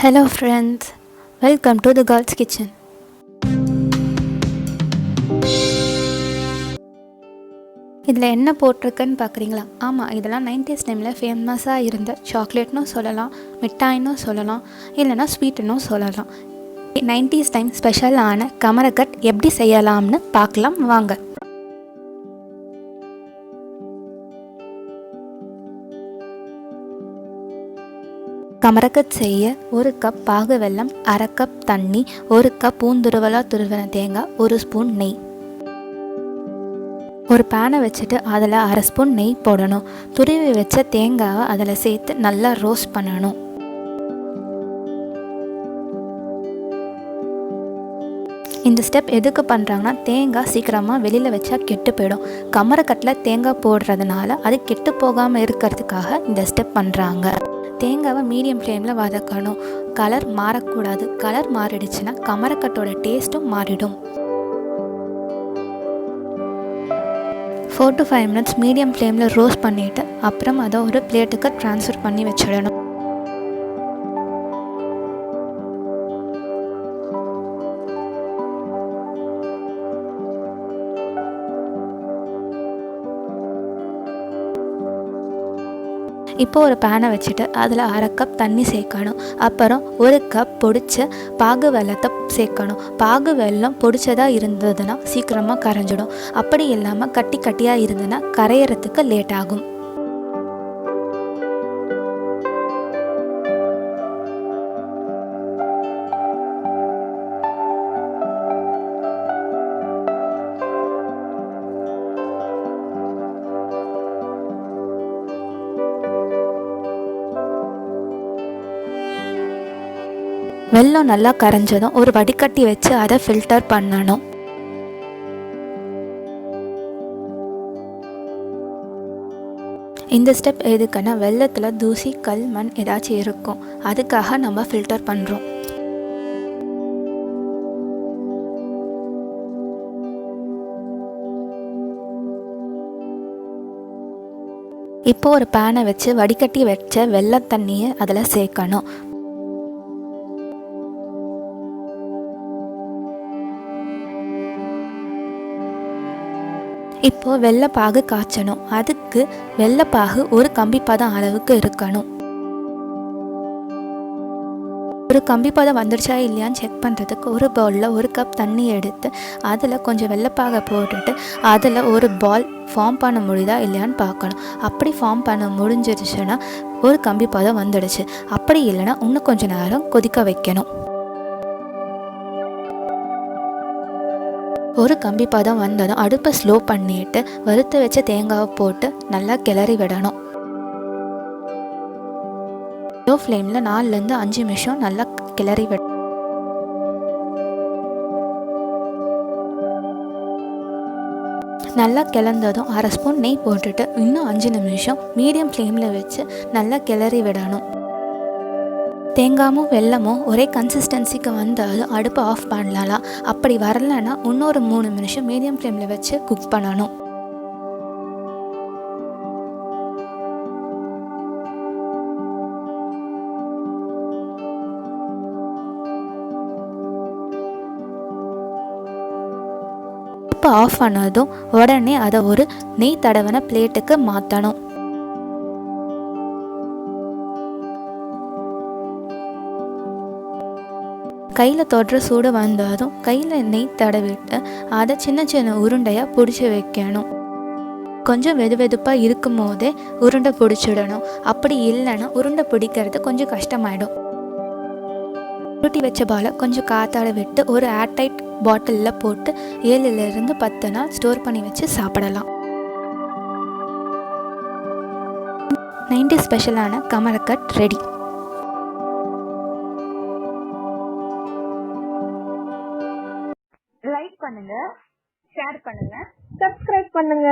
Hello friends, welcome to the girls kitchen. இதில் என்ன போட்டிருக்குன்னு பார்க்குறீங்களா? ஆமாம், இதெல்லாம் 90's டைமில் ஃபேமஸாக இருந்த சாக்லேட்னும் சொல்லலாம், மிட்டாயின்னு சொல்லலாம், இல்லைனா ஸ்வீட்டுன்னும் சொல்லலாம். 90's டைம் ஸ்பெஷலான கமரக்கட் எப்படி செய்யலாம்னு பார்க்கலாம் வாங்க. கமரக்கட் செய்ய 1 கப் பாகு வெல்லம், 1/2 கப் தண்ணி, 1 கப் பூந்துருவலாக துருவின தேங்காய், 1 ஸ்பூன் நெய். ஒரு பேனை வச்சுட்டு அதில் 1/2 ஸ்பூன் நெய் போடணும். துருவி வச்ச தேங்காவை அதில் சேர்த்து நல்லா ரோஸ்ட் பண்ணணும். இந்த ஸ்டெப் எதுக்கு பண்ணுறாங்கன்னா, தேங்காய் சீக்கிரமாக வெளியில் வச்சா கெட்டு போயிடும். கமரக்கட்டில் தேங்காய் போடுறதுனால அது கெட்டு போகாமல் இருக்கிறதுக்காக இந்த ஸ்டெப் பண்ணுறாங்க. தேங்காவை மீடியம் ஃப்ளேமில் வதக்கணும். கலர் மாறக்கூடாது. கலர் மாறிடுச்சுன்னா கமரக்கட்டோட டேஸ்ட்டும் மாறிடும். 4 to 5 minutes மீடியம் ஃப்ளேமில் ரோஸ்ட் பண்ணிவிட்டு அப்புறம் அதை ஒரு பிளேட்டுக்கு ட்ரான்ஸ்ஃபர் பண்ணி வச்சிடணும். இப்போ ஒரு பேனை வச்சுட்டு அதில் 1/2 கப் தண்ணி சேர்க்கணும். அப்புறம் 1 கப் பொடிச்ச பாகு வெல்லத்தை சேர்க்கணும். பாகு வெல்லம் பொடிச்சதாக இருந்ததுன்னா சீக்கிரமாக கரைஞ்சிடும். அப்படி இல்லாமல் கட்டி கட்டியாக இருந்ததுன்னா கரையிறதுக்கு லேட் ஆகும். வெல்லம் நல்லா கரைஞ்சதும் ஒரு வடிகட்டி வச்சு அதை ஃபில்டர் பண்ணணும். இந்த ஸ்டெப் எதுக்குன்னா, வெல்லத்தில் தூசி கல் மண் ஏதாச்சும் இருக்கும், அதுக்காக நம்ம ஃபில்டர் பண்ணுறோம். இப்போ ஒரு பேனை வச்சு வடிகட்டி வச்ச வெல்ல தண்ணியை அதில் சேர்க்கணும். இப்போது வெள்ளைப்பாகு காய்ச்சணும். அதுக்கு வெள்ளைப்பாகு ஒரு கம்பிப்பதம் அளவுக்கு இருக்கணும். ஒரு கம்பிப்பதம் வந்துடுச்சா இல்லையான்னு செக் பண்ணுறதுக்கு ஒரு பவுலில் 1 கப் தண்ணி எடுத்து அதில் கொஞ்சம் வெள்ளைப்பாகை போட்டுட்டு அதில் ஒரு பால் ஃபார்ம் பண்ண முடியுதா இல்லையான்னு பார்க்கணும். அப்படி ஃபார்ம் பண்ண முடிஞ்சிருச்சுன்னா ஒரு கம்பிப்பதம் வந்துடுச்சு. அப்படி இல்லைன்னா இன்னும் கொஞ்சம் நேரம் கொதிக்க வைக்கணும். ஒரு கம்பி பதம் வந்ததும் அடுப்பை ஸ்லோ பண்ணிட்டு வறுத்து வச்ச தேங்காவை போட்டு நல்லா கிளறி விடணும். லோ ஃப்ளேமில் 4 to 5 நிமிஷம் நல்லா கிளறி விட. நல்லா கிளந்ததும் 1/2 ஸ்பூன் நெய் போட்டுட்டு இன்னும் 5 நிமிஷம் மீடியம் ஃப்ளேமில் வச்சு நல்லா கிளறி விடணும். தேங்காயும் வெல்லமும் ஒரே கன்சிஸ்டன்சிக்கு வந்தாலும் அடுப்பை ஆஃப் பண்ணலாம். அப்படி வரலைன்னா இன்னொரு 3 நிமிஷம் மீடியம் ஃப்ளேமில் வச்சு குக் பண்ணணும். அடுப்பை ஆஃப் பண்ணதும் உடனே அதை ஒரு நெய் தடவின பிளேட்டுக்கு மாற்றணும். கையில் தொடுற சூடு வந்ததும் கையில் நெய் தடவிட்டு அதை சின்ன சின்ன உருண்டையாக பிடிச்சி வைக்கணும். கொஞ்சம் வெதுப்பாக இருக்கும் போதே உருண்டை பிடிச்சிடணும். அப்படி இல்லைன்னா உருண்டை பிடிக்கிறது கொஞ்சம் கஷ்டமாயிடும். உருட்டி வச்ச பாலை கொஞ்சம் காத்தாட விட்டு ஒரு ஏர்டைட் பாட்டிலில் போட்டு 7 to 10 நாள் ஸ்டோர் பண்ணி வச்சு சாப்பிடலாம். 90's ஸ்பெஷலான கமரக்கட் ரெடி. லைக் பண்ணுங்க, ஷேர் பண்ணுங்க, சப்ஸ்கிரைப் பண்ணுங்க.